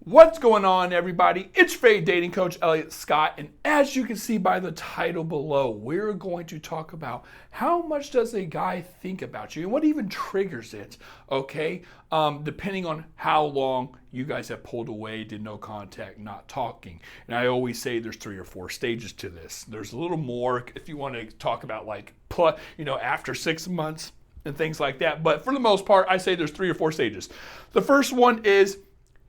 What's going on, everybody? It's Fade Dating Coach Elliot Scott, and as you can see by the title below, we're going to talk about how much does a guy think about you and what even triggers it, okay? Depending on how long you guys have pulled away, did no contact, not talking. And I always say there's 3 or 4 stages to this. There's a little more if you want to talk about after 6 months and things like that. But for the most part, I say there's 3 or 4 stages. The first one is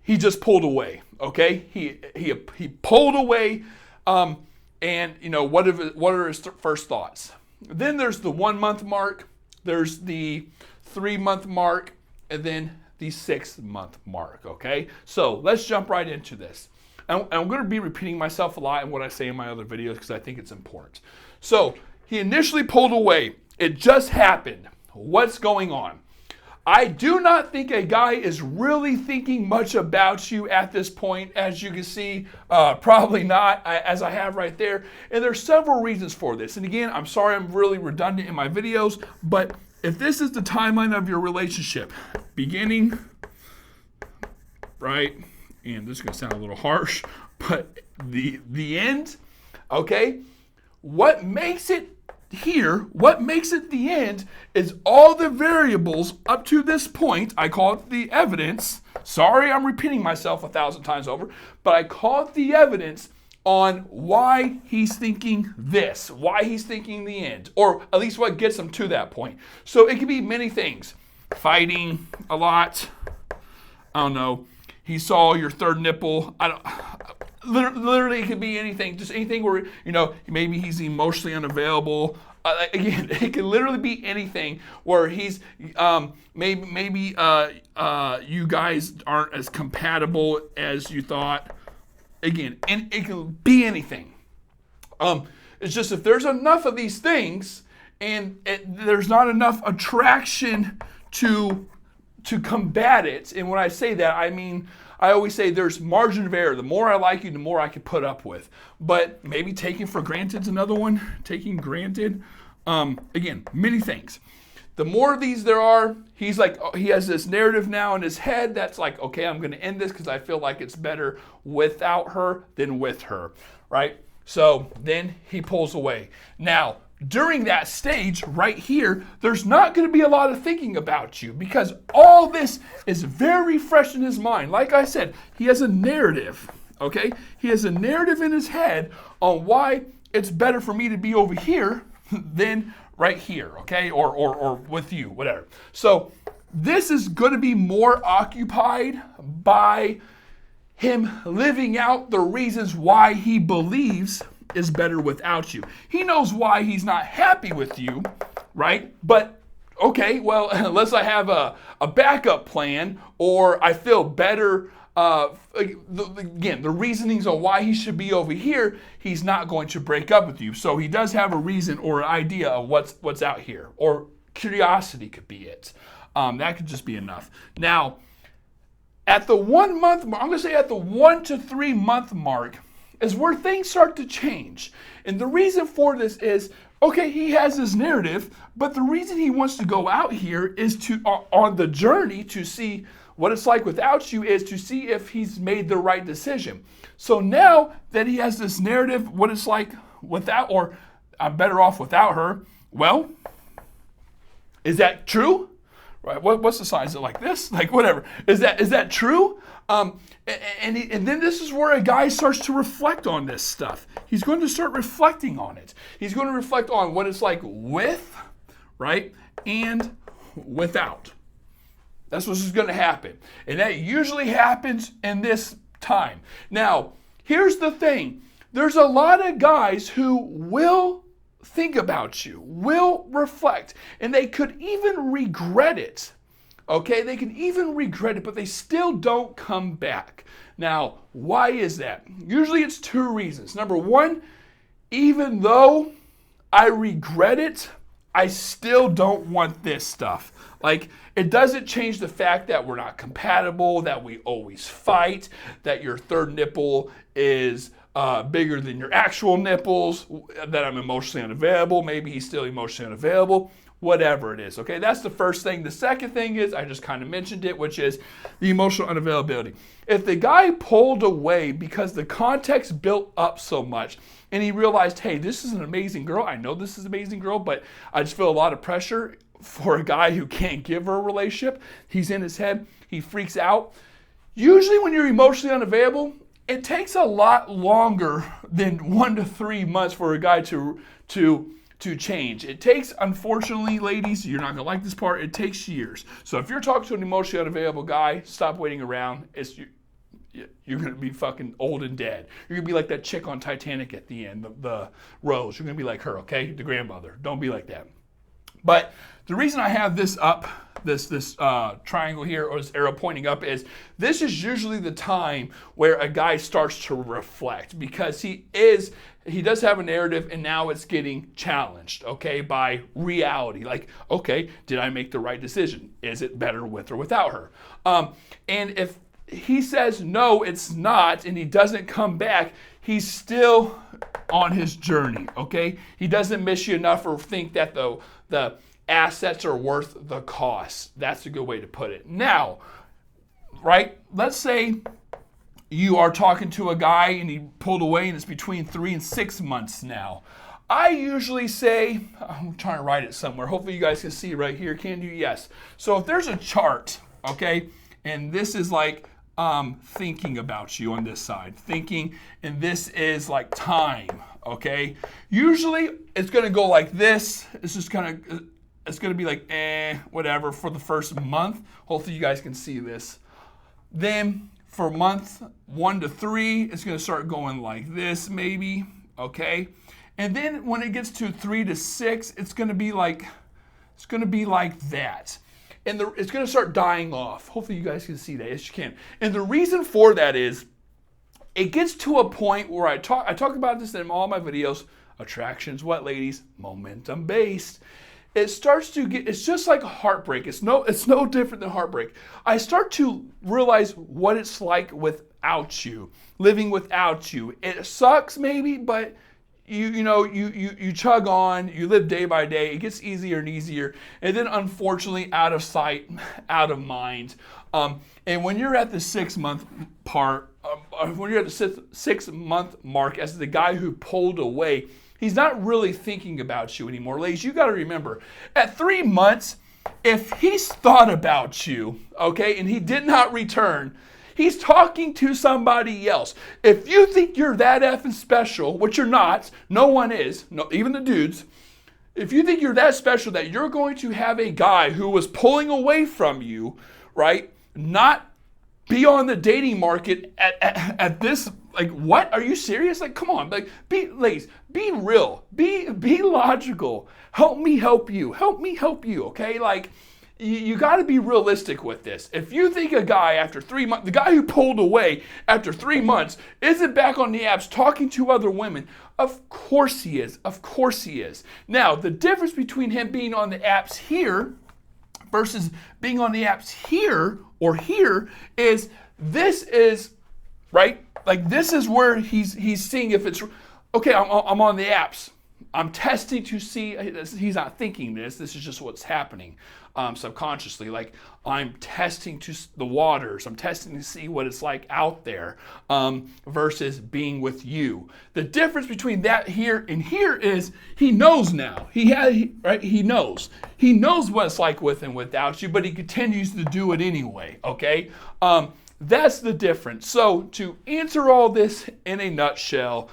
he just pulled away, okay? He pulled away, and what are his first thoughts? Then there's the 1 month mark, there's the 3 month mark, and then the 6 month mark, okay? So let's jump right into this. And I'm going to be repeating myself a lot in what I say in my other videos because I think it's important. So he initially pulled away. It just happened. What's going on? I do not think a guy is really thinking much about you at this point. As you can see, probably not, as I have right there. And there's several reasons for this. And again, I'm sorry I'm really redundant in my videos, but if this is the timeline of your relationship, beginning, right, and this is going to sound a little harsh, but the end, okay, what makes it the end is all the variables up to this point. I call it the evidence. Sorry, I'm repeating myself 1,000 times over, but I call it the evidence on why he's thinking this, why he's thinking the end, or at least what gets him to that point. So it could be many things. Fighting a lot. I don't know. He saw your third nipple. Literally, it could be anything. Just anything where, maybe he's emotionally unavailable. Again, it could literally be anything where he's, maybe you guys aren't as compatible as you thought. Again, and it can be anything. It's just if there's enough of these things and there's not enough attraction to combat it. And when I say that, I mean, I always say there's margin of error. The more I like you, the more I can put up with. But maybe taking for granted is another one. Taking granted. Again, many things. The more of these there are, he has this narrative now in his head that's like, okay, I'm going to end this because I feel like it's better without her than with her, right? So then he pulls away. Now, during that stage right here, there's not going to be a lot of thinking about you because all this is very fresh in his mind. Like I said, he has a narrative, okay? He has a narrative in his head on why it's better for me to be over here than right here, okay? Or with you, whatever. So this is going to be more occupied by him living out the reasons why he believes is better without you. He knows why he's not happy with you, right? But okay, well, unless I have a backup plan or I feel better, again, the reasonings on why he should be over here, he's not going to break up with you. So he does have a reason or an idea of what's out here, or curiosity could be it. That could just be enough. Now, at the 1 month mark, I'm going to say at the 1 to 3 month mark, is where things start to change. And the reason for this is, okay, he has his narrative, but the reason he wants to go out here is to, on the journey to see what it's like without you, is to see if he's made the right decision. So now that he has this narrative, what it's like without, or I'm better off without her, well, is that true? Right? What's the sign? Is it like this? Like whatever. Is that true? And then this is where a guy starts to reflect on this stuff. He's going to start reflecting on it. He's going to reflect on what it's like with, right, and without. That's what's going to happen. And that usually happens in this time. Now, here's the thing. There's a lot of guys who will think about you, will reflect, and they could even regret it. Okay, they can even regret it, but they still don't come back. Now, why is that? Usually it's 2 reasons. Number 1, even though I regret it, I still don't want this stuff. Like, it doesn't change the fact that we're not compatible, that we always fight, that your third nipple is bigger than your actual nipples, that I'm emotionally unavailable. Maybe he's still emotionally unavailable. whatever it is, okay? That's the first thing. The second thing is, I just kind of mentioned it, which is the emotional unavailability. If the guy pulled away because the context built up so much and he realized, hey, this is an amazing girl. I know this is an amazing girl, but I just feel a lot of pressure for a guy who can't give her a relationship. He's in his head. He freaks out. Usually when you're emotionally unavailable, it takes a lot longer than 1 to 3 months for a guy to change. It takes, unfortunately, ladies, you're not going to like this part, it takes years. So if you're talking to an emotionally unavailable guy, stop waiting around. You're going to be fucking old and dead. You're going to be like that chick on Titanic at the end, the Rose. You're going to be like her, okay? The grandmother. Don't be like that. But the reason I have this up, this triangle here, or this arrow pointing up, is this is usually the time where a guy starts to reflect, because he does have a narrative, and now it's getting challenged, okay, by reality. Like, okay, did I make the right decision? Is it better with or without her? And if he says, no, it's not, and he doesn't come back, he's still on his journey, okay? He doesn't miss you enough or think that the assets are worth the cost. That's a good way to put it. Now, right, let's say you are talking to a guy and he pulled away and it's between 3 and 6 months now. I usually say, I'm trying to write it somewhere. Hopefully you guys can see right here. Can you? Yes. So if there's a chart, okay, and this is like thinking about you on this side, thinking, and this is like time, okay? Usually it's going to go like this. It's just kind of, it's going to be like, whatever for the first month. Hopefully you guys can see this. Then for month 1 to 3, it's going to start going like this maybe, okay? And then when it gets to 3 to 6, it's going to be like that. And it's going to start dying off. Hopefully you guys can see that. Yes, you can. And the reason for that is it gets to a point where I talk about this in all my videos. Attraction's what, ladies? Momentum based. It starts to get, it's just like heartbreak. It's no different than heartbreak. I start to realize what it's like without you, living without you. It sucks maybe, but you chug on, you live day by day. It gets easier and easier. And then unfortunately, out of sight, out of mind. And when you're at the 6 month part, when you're at the 6 month mark as the guy who pulled away, he's not really thinking about you anymore. Ladies, you got to remember, at 3 months, if he's thought about you, okay, and he did not return, he's talking to somebody else. If you think you're that effing special, which you're not, no one is, no, even the dudes, if you think you're that special that you're going to have a guy who was pulling away from you, right, not be on the dating market at this, like, what? Are you serious? Like, come on, like, ladies, be real, be logical. Help me help you. Help me help you, okay? Like, you got to be realistic with this. If you think a guy after 3 months, the guy who pulled away after 3 months isn't back on the apps talking to other women, of course he is. Of course he is. Now, the difference between him being on the apps here versus being on the apps here or here is this is, right? Like, this is where he's seeing if it's, okay, I'm on the apps. I'm testing to see, he's not thinking this is just what's happening subconsciously. Like, I'm testing the waters. I'm testing to see what it's like out there versus being with you. The difference between that here and here is he knows now. He knows. He knows what it's like with and without you, but he continues to do it anyway, okay? That's the difference. So to answer all this in a nutshell,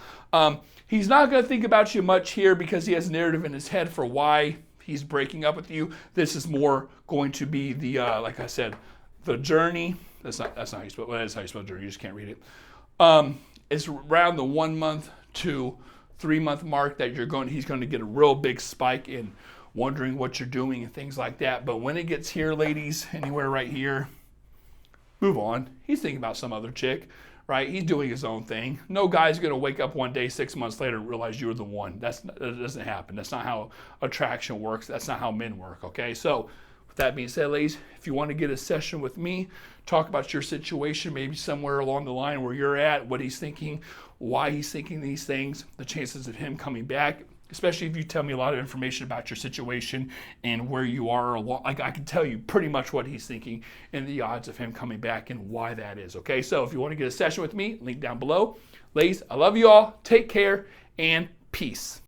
he's not going to think about you much here because he has a narrative in his head for why he's breaking up with you. This is more going to be the, like I said, the journey. That's not how you spell. Well, that is how you spell journey. You just can't read it. It's around the 1 month to 3 month mark that he's going to get a real big spike in wondering what you're doing and things like that. But when it gets here, ladies, anywhere right here, move on. He's thinking about some other chick. Right? He's doing his own thing. No guy's going to wake up one day 6 months later and realize you're the one. That doesn't happen. That's not how attraction works. That's not how men work, okay? So with that being said, ladies, if you want to get a session with me, talk about your situation, maybe somewhere along the line where you're at, what he's thinking, why he's thinking these things, the chances of him coming back, especially if you tell me a lot of information about your situation and where you are. Like I can tell you pretty much what he's thinking and the odds of him coming back and why that is. Okay, so if you want to get a session with me, link down below. Ladies, I love you all. Take care and peace.